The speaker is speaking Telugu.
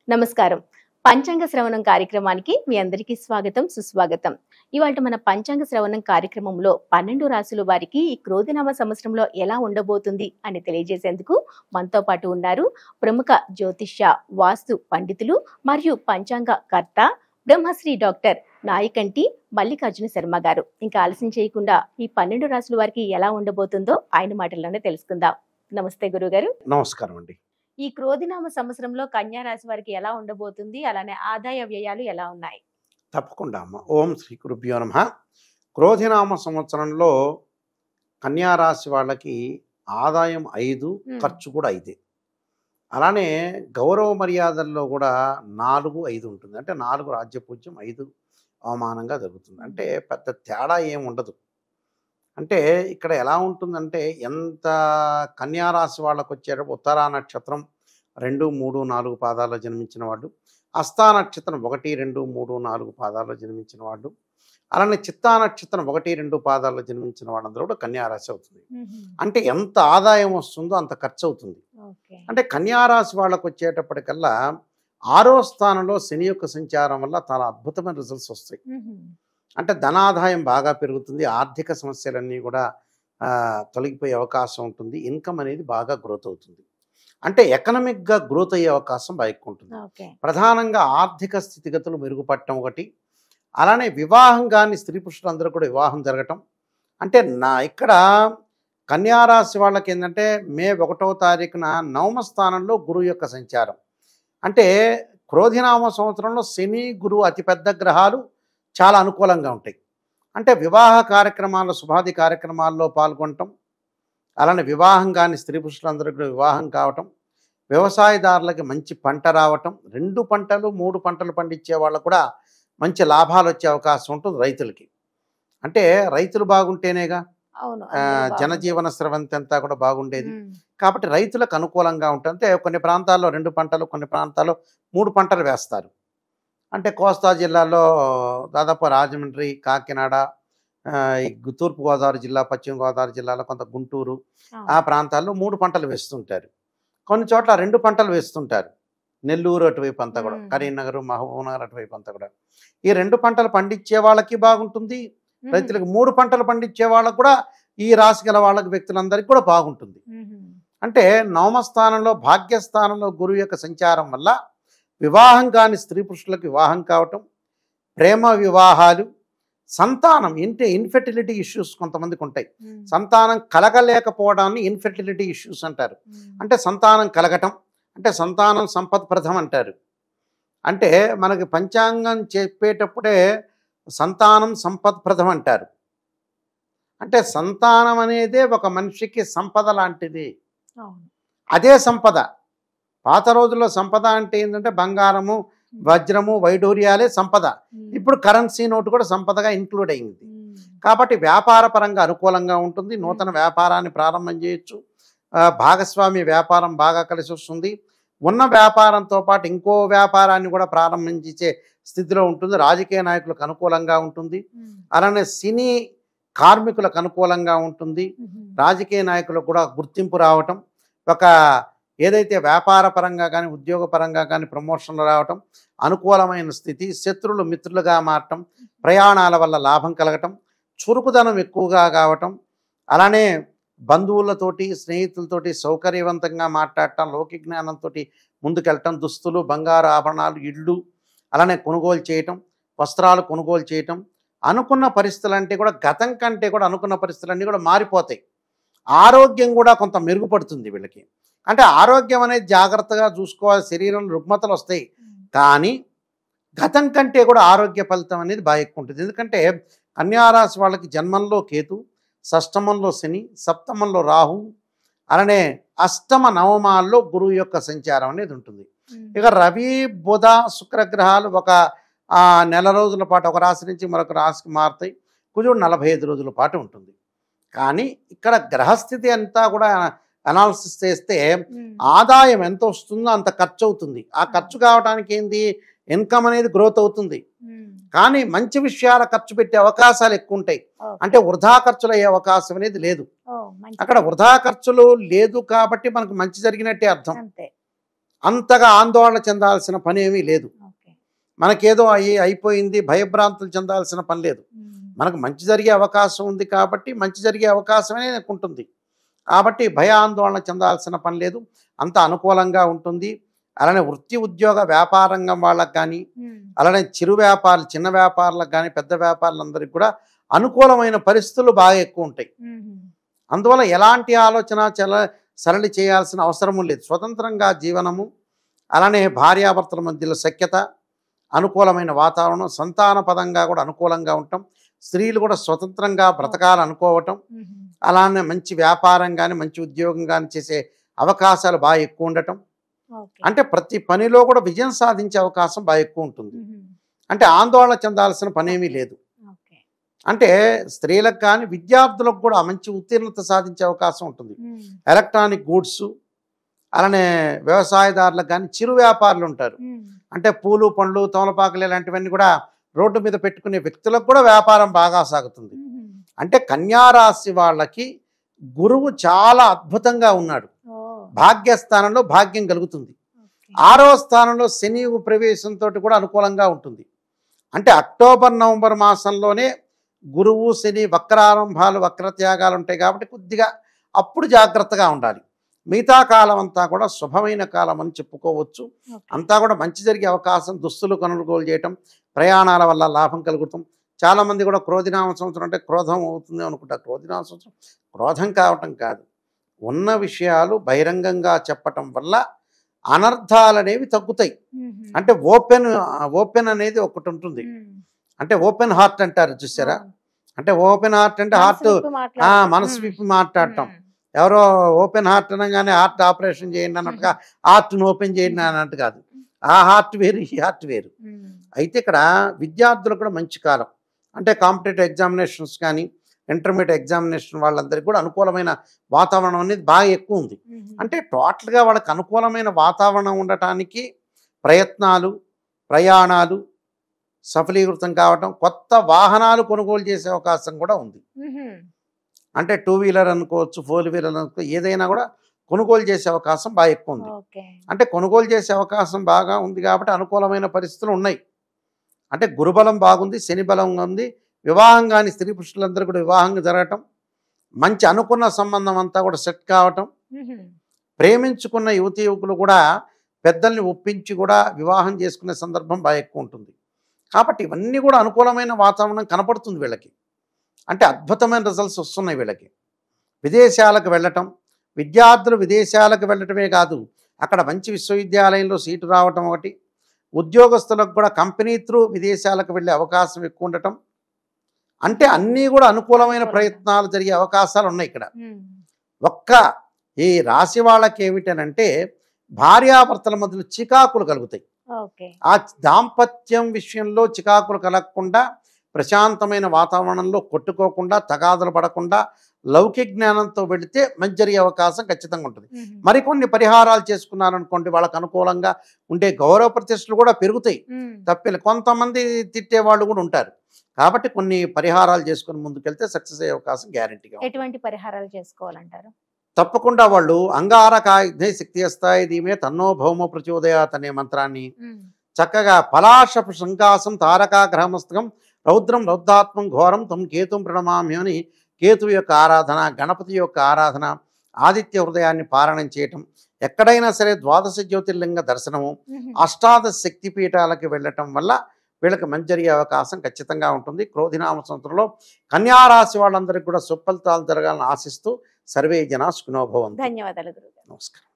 నమస్కారం. పంచాంగ శ్రవణం కార్యక్రమానికి మీ అందరికీ స్వాగతం, సుస్వాగతం. ఇవాళ మన పంచాంగ శ్రవణం కార్యక్రమంలో 12 రాశుల వారికి ఈ క్రోధినామ సంవత్సరంలో ఎలా ఉండబోతుంది అని తెలియజేసేందుకు మనతో పాటు ఉన్నారు ప్రముఖ జ్యోతిష్య, వాస్తు పండితులు మరియు పంచాంగ కర్త బ్రహ్మశ్రీ డాక్టర్ నాయకంటి మల్లికార్జున శర్మ గారు. ఇంకా ఆలస్యం చేయకుండా ఈ 12 రాశుల వారికి ఎలా ఉండబోతుందో ఆయన మాటల్లోనే తెలుసుకుందాం. నమస్తే గురుగారు. నమస్కారం అండి. ఈ క్రోధినామ సంవత్సరంలో కన్యా రాశి వారికి ఎలా ఉండబోతుంది, అలానే ఆదాయ వ్యయాలు ఎలా ఉన్నాయి? తప్పకుండా అమ్మ. ఓం శ్రీ గురుభ్యో నమః. క్రోధినామ సంవత్సరంలో కన్యా రాశి వాళ్ళకి ఆదాయం 5, ఖర్చు కూడా 5. అలానే గౌరవ మర్యాదల్లో కూడా 4, 5 ఉంటుంది. అంటే 4 రాజ్యపూజ్యం, 5 అవమానంగా జరుగుతుంది. అంటే పెద్ద తేడా ఏం ఉండదు. అంటే ఇక్కడ ఎలా ఉంటుందంటే, ఎంత కన్యా రాశి వాళ్ళకు వచ్చేటప్పుడు ఉత్తరా నక్షత్రం 2, 3, 4 పాదాల్లో జన్మించిన వాళ్ళు, హస్తా నక్షత్రం 1, 2, 3, 4 పాదాల్లో జన్మించిన వాళ్ళు, అలానే చిత్తా నక్షత్రం 1, 2 పాదాల్లో జన్మించిన వాళ్ళందరూ కూడా కన్యా రాశి అవుతుంది. అంటే ఎంత ఆదాయం వస్తుందో అంత ఖర్చు అవుతుంది. అంటే కన్యా రాశి వాళ్ళకు వచ్చేటప్పటికల్లా 6వ స్థానంలో శని యొక్క సంచారం వల్ల చాలా అద్భుతమైన రిజల్ట్స్ వస్తాయి. అంటే ధనాదాయం బాగా పెరుగుతుంది, ఆర్థిక సమస్యలన్నీ కూడా తొలగిపోయే అవకాశం ఉంటుంది, ఇన్కమ్ అనేది బాగా గ్రోత్ అవుతుంది. అంటే ఎకనామిక్గా గ్రోత్ అయ్యే అవకాశం బాగా ఎక్కువ ఉంటుంది. ప్రధానంగా ఆర్థిక స్థితిగతులు మెరుగుపడటం ఒకటి, అలానే వివాహం కానీ స్త్రీ పురుషులందరూ కూడా వివాహం జరగటం. అంటే ఇక్కడ కన్యారాశి వాళ్ళకి ఏంటంటే మే 1వ తారీఖున 9వ స్థానంలో గురువు యొక్క సంచారం. అంటే క్రోధినామ సంవత్సరంలో శని, గురువు అతిపెద్ద గ్రహాలు, చాలా అనుకూలంగా ఉంటాయి. అంటే వివాహ కార్యక్రమాల్లో, శుభాది కార్యక్రమాల్లో పాల్గొనటం, అలానే వివాహం కానీ స్త్రీ పురుషులందరికీ వివాహం కావటం, వ్యవసాయదారులకి మంచి పంట రావటం, 2 పంటలు 3 పంటలు పండించే వాళ్ళకు కూడా మంచి లాభాలు వచ్చే అవకాశం ఉంటుంది రైతులకి. అంటే రైతులు బాగుంటేనేగా జనజీవన స్రవంతి అంతా కూడా బాగుండేది. కాబట్టి రైతులకు అనుకూలంగా ఉంటుంది. అంటే కొన్ని ప్రాంతాల్లో 2 పంటలు, కొన్ని ప్రాంతాల్లో 3 పంటలు వేస్తారు. అంటే కోస్తా జిల్లాలో దాదాపు రాజమండ్రి, కాకినాడ, తూర్పుగోదావరి జిల్లా, పశ్చిమ గోదావరి జిల్లాలో కొంత గుంటూరు, ఆ ప్రాంతాల్లో 3 పంటలు వేస్తుంటారు. కొన్ని చోట్ల 2 పంటలు వేస్తుంటారు. నెల్లూరు అటువైపు అంతా కూడా, కరీంనగర్, మహబూబ్నగర్ అటువైపు అంతా కూడా. ఈ 2 పంటలు పండించే వాళ్ళకి బాగుంటుంది, రైతులకు 3 పంటలు పండించే వాళ్ళకు కూడా, ఈ రాశి గల వాళ్ళకి వ్యక్తులందరికీ కూడా బాగుంటుంది. అంటే 9వ స్థానంలో భాగ్యస్థానంలో గురువు యొక్క సంచారం వల్ల వివాహం కాని స్త్రీ పురుషులకు వివాహం కావటం, ప్రేమ వివాహాలు, సంతానం ఇన్ఫెర్టిలిటీ ఇష్యూస్ కొంతమందికి ఉంటాయి. సంతానం కలగలేకపోవడాన్ని ఇన్ఫెర్టిలిటీ ఇష్యూస్ అంటారు. అంటే సంతానం కలగటం, అంటే సంతానం సంపత్ప్రదం అంటారు. అంటే మనకి పంచాంగం చెప్పేటప్పుడే సంతానం సంపత్ప్రదం అంటారు. అంటే సంతానం అనేదే ఒక మనిషికి సంపద లాంటిది. అదే సంపద. పాత రోజుల్లో సంపద అంటే ఏంటంటే బంగారము, వజ్రము, వైడూర్యాలే సంపద. ఇప్పుడు కరెన్సీ నోటు కూడా సంపదగా ఇంక్లూడ్ అయింది. కాబట్టి వ్యాపార పరంగా అనుకూలంగా ఉంటుంది. నూతన వ్యాపారాన్ని ప్రారంభం చేయొచ్చు. భాగస్వామి వ్యాపారం బాగా కలిసి వస్తుంది. ఉన్న వ్యాపారంతో పాటు ఇంకో వ్యాపారాన్ని కూడా ప్రారంభించే స్థితిలో ఉంటుంది. రాజకీయ నాయకులకు అనుకూలంగా ఉంటుంది. అలానే సినీ కార్మికులకు అనుకూలంగా ఉంటుంది. రాజకీయ నాయకులకు కూడా గుర్తింపు రావటం, ఒక ఏదైతే వ్యాపార పరంగా కానీ ఉద్యోగ పరంగా కానీ ప్రమోషన్లు రావటం, అనుకూలమైన స్థితి, శత్రులు మిత్రులుగా మారటం, ప్రయాణాల వల్ల లాభం కలగటం, చురుకుదనం ఎక్కువగా కావటం, అలానే బంధువులతోటి, స్నేహితులతోటి సౌకర్యవంతంగా మాట్లాడటం, లౌకిక జ్ఞానంతో ముందుకెళ్ళటం, దుస్తులు, బంగారు ఆభరణాలు, ఇళ్ళు అలానే కొనుగోలు చేయటం, వస్త్రాలు కొనుగోలు చేయటం, అనుకున్న పరిస్థితులు అంటే కూడా గతం కంటే కూడా అనుకున్న పరిస్థితులన్నీ కూడా మారిపోతాయి. ఆరోగ్యం కూడా కొంత మెరుగుపడుతుంది వీళ్ళకి. అంటే ఆరోగ్యం అనేది జాగ్రత్తగా చూసుకోవాలి. శరీరంలో రుగ్మతలు వస్తాయి, కానీ గతం కంటే కూడా ఆరోగ్య ఫలితం అనేది బాగా ఎక్కువ ఉంటుంది. ఎందుకంటే కన్యారాశి వాళ్ళకి జన్మంలో కేతు, షష్టమంలో శని, సప్తమంలో రాహు, అలానే అష్టమ నవమాల్లో గురువు యొక్క సంచారం అనేది ఉంటుంది. ఇక రవి, బుధ, శుక్రగ్రహాలు ఒక నెల రోజుల పాటు ఒక రాశి నుంచి మరొక రాశికి మారుతాయి. కుజుడు 45 రోజుల పాటు ఉంటుంది. కానీ ఇక్కడ గ్రహస్థితి అంతా కూడా అనాలిసిస్ చేస్తే ఆదాయం ఎంత వస్తుందో అంత ఖర్చు అవుతుంది. ఆ ఖర్చు కావడానికి ఏంది, ఇన్కమ్ అనేది గ్రోత్ అవుతుంది, కానీ మంచి విషయాల ఖర్చు పెట్టే అవకాశాలు ఎక్కువ ఉంటాయి. అంటే వృధా ఖర్చులు అయ్యే అవకాశం అనేది లేదు. అక్కడ వృధా ఖర్చులు లేదు కాబట్టి మనకు మంచి జరిగినట్టే అర్థం. అంతగా ఆందోళన చెందాల్సిన పని ఏమీ లేదు. ఓకే. మనకేదో అయిపోయింది భయభ్రాంతులు చెందాల్సిన పని లేదు. మనకు మంచి జరిగే అవకాశం ఉంది కాబట్టి మంచి జరిగే అవకాశమే ఉంటుంది. కాబట్టి భయాందోళన చెందాల్సిన పని లేదు. అంత అనుకూలంగా ఉంటుంది. అలానే వృత్తి ఉద్యోగ వ్యాపార రంగం వాళ్ళకి కానీ, అలానే చిరు వ్యాపారులు చిన్న వ్యాపారులకు కానీ, పెద్ద వ్యాపారులందరికీ కూడా అనుకూలమైన పరిస్థితులు బాగా ఎక్కువ ఉంటాయి. అందువల్ల ఎలాంటి ఆలోచన సరళి చేయాల్సిన అవసరము లేదు. స్వతంత్రంగా జీవనము, అలానే భార్యాభర్తల మధ్యలో సఖ్యత, అనుకూలమైన వాతావరణం, సంతాన పదంగా కూడా అనుకూలంగా ఉండటం, స్త్రీలు కూడా స్వతంత్రంగా బ్రతకాలనుకోవటం, అలానే మంచి వ్యాపారం కానీ మంచి ఉద్యోగం కానీ చేసే అవకాశాలు బాగా ఎక్కువ ఉండటం. అంటే ప్రతి పనిలో కూడా విజయం సాధించే అవకాశం బాగా ఎక్కువ ఉంటుంది. అంటే ఆందోళన చెందాల్సిన పనేమీ లేదు. అంటే స్త్రీలకు కానీ విద్యార్థులకు కూడా మంచి ఉత్తీర్ణత సాధించే అవకాశం ఉంటుంది. ఎలక్ట్రానిక్ గూడ్స్, అలానే వ్యవసాయదారులకు కానీ చిరు వ్యాపారులు ఉంటారు. అంటే పూలు పండ్లు తమలపాకులు ఇలాంటివన్నీ కూడా రోడ్డు మీద పెట్టుకునే వ్యక్తులకు కూడా వ్యాపారం బాగా సాగుతుంది. అంటే కన్యారాశి వాళ్ళకి గురువు చాలా అద్భుతంగా ఉన్నాడు. భాగ్యస్థానంలో భాగ్యం కలుగుతుంది. 6వ స్థానంలో శని ప్రవేశంతో కూడా అనుకూలంగా ఉంటుంది. అంటే అక్టోబర్ నవంబర్ మాసంలోనే గురువు శని వక్రారంభాలు వక్రత్యాగాలు ఉంటాయి కాబట్టి కొద్దిగా అప్పుడు జాగ్రత్తగా ఉండాలి. మిగతా కాలం అంతా కూడా శుభమైన కాలం అని చెప్పుకోవచ్చు. అంతా కూడా మంచి జరిగే అవకాశం, దుస్తులు కొనుగోలు చేయటం, ప్రయాణాల వల్ల లాభం కలుగుతాం. చాలామంది కూడా క్రోధినామ సంవత్సరం అంటే క్రోధం అవుతుంది అనుకుంటారు. క్రోధినామ సంవత్సరం క్రోధం కావటం కాదు, ఉన్న విషయాలు బహిరంగంగా చెప్పటం వల్ల అనర్థాలు అనేవి తగ్గుతాయి. అంటే ఓపెన్ అనేది ఒకటి ఉంటుంది. అంటే ఓపెన్ హార్ట్ అంటారు చూసారా? అంటే ఓపెన్ హార్ట్ అంటే హార్ట్ మనసు విప్పి మాట్లాడటం. ఎవరో ఓపెన్ హార్ట్ అనగానే హార్ట్ ఆపరేషన్ చేయండి అన్నట్టుగా హార్ట్ను ఓపెన్ చేయండి అన్నట్టు కాదు. ఆ హార్ట్ వేరు, ఈ హార్ట్ వేరు. అయితే ఇక్కడ విద్యార్థులకు కూడా మంచి కాలం. అంటే కాంపిటేటివ్ ఎగ్జామినేషన్స్ కానీ ఇంటర్మీడియట్ ఎగ్జామినేషన్ వాళ్ళందరికీ కూడా అనుకూలమైన వాతావరణం అనేది బాగా ఎక్కువ ఉంది. అంటే టోటల్గా వాళ్ళకి అనుకూలమైన వాతావరణం ఉండటానికి ప్రయత్నాలు, ప్రయాణాలు సఫలీకృతం కావటం, కొత్త వాహనాలు కొనుగోలు చేసే అవకాశం కూడా ఉంది. అంటే 2 వీలర్ అనుకోవచ్చు, 4 వీలర్ అనుకో, ఏదైనా కూడా కొనుగోలు చేసే అవకాశం బాగా ఎక్కువ ఉంది. అంటే కొనుగోలు చేసే అవకాశం బాగా ఉంది కాబట్టి అనుకూలమైన పరిస్థితులు ఉన్నాయి. అంటే గురుబలం బాగుంది, శని బలం ఉంది. వివాహం కాని స్త్రీ పురుషులందరూ కూడా వివాహంగా జరగటం, మంచి అనుకున్న సంబంధం అంతా కూడా సెట్ కావటం, ప్రేమించుకున్న యువతి యువకులు కూడా పెద్దల్ని ఒప్పించి కూడా వివాహం చేసుకునే సందర్భం బాగా ఎక్కువ ఉంటుంది. కాబట్టి ఇవన్నీ కూడా అనుకూలమైన వాతావరణం కనపడుతుంది వీళ్ళకి. అంటే అద్భుతమైన రిజల్ట్స్ వస్తున్నాయి వీళ్ళకి. విదేశాలకు వెళ్ళటం, విద్యార్థులు విదేశాలకు వెళ్ళటమే కాదు, అక్కడ మంచి విశ్వవిద్యాలయంలో సీటు రావటం ఒకటి, ఉద్యోగస్తులకు కూడా కంపెనీ త్రూ విదేశాలకు వెళ్ళే అవకాశం ఎక్కువ ఉండటం. అంటే అన్నీ కూడా అనుకూలమైన ప్రయత్నాలు జరిగే అవకాశాలు ఉన్నాయి ఇక్కడ. ఒక్క ఈ రాశి వాళ్ళకి ఏమిటనంటే భార్యాభర్తల మధ్యలో చికాకులు కలుగుతాయి. ఆ దాంపత్యం విషయంలో చికాకులు కలగకుండా ప్రశాంతమైన వాతావరణంలో కొట్టుకోకుండా తగాదులు పడకుండా లౌకిక జ్ఞానంతో వెళితే మంచి జరిగే అవకాశం ఖచ్చితంగా ఉంటుంది. మరికొన్ని పరిహారాలు చేసుకున్నారనుకోండి వాళ్ళకు అనుకూలంగా ఉండే గౌరవ ప్రతిష్టలు కూడా పెరుగుతాయి. తప్పేది, కొంతమంది తిట్టే వాళ్ళు కూడా ఉంటారు. కాబట్టి కొన్ని పరిహారాలు చేసుకుని ముందుకెళ్తే సక్సెస్ అయ్యే అవకాశం గ్యారెంటీగా. ఎటువంటి పరిహారాలు చేసుకోవాలంటారు? తప్పకుండా వాళ్ళు అంగారకాయుధే శక్తి వస్తాయి ధీమే తన్నో భౌమ ప్రచోదయాత్ అనే మంత్రాన్ని చక్కగా పలాశపు శంకాసం తారకాగ్రహమస్తకం రౌద్రం రౌద్రాత్మం ఘోరం తం కేతుం ప్రణమామి అని కేతు యొక్క ఆరాధన, గణపతి యొక్క ఆరాధన, ఆదిత్య హృదయాన్ని పారాయణం చేయటం, ఎక్కడైనా సరే ద్వాదశ జ్యోతిర్లింగ దర్శనము, అష్టాదశ శక్తి పీఠాలకి వెళ్ళటం వల్ల వీళ్ళకి మంచి జరిగే అవకాశం ఖచ్చితంగా ఉంటుంది. క్రోధినామ సంవత్సరంలో కన్యారాశి వాళ్ళందరికీ కూడా సుఫలితాలు జరగాలని ఆశిస్తూ సర్వే జనా సుఖినో భవంతు. ధన్యవాదాలు గురుగారు. నమస్కారం.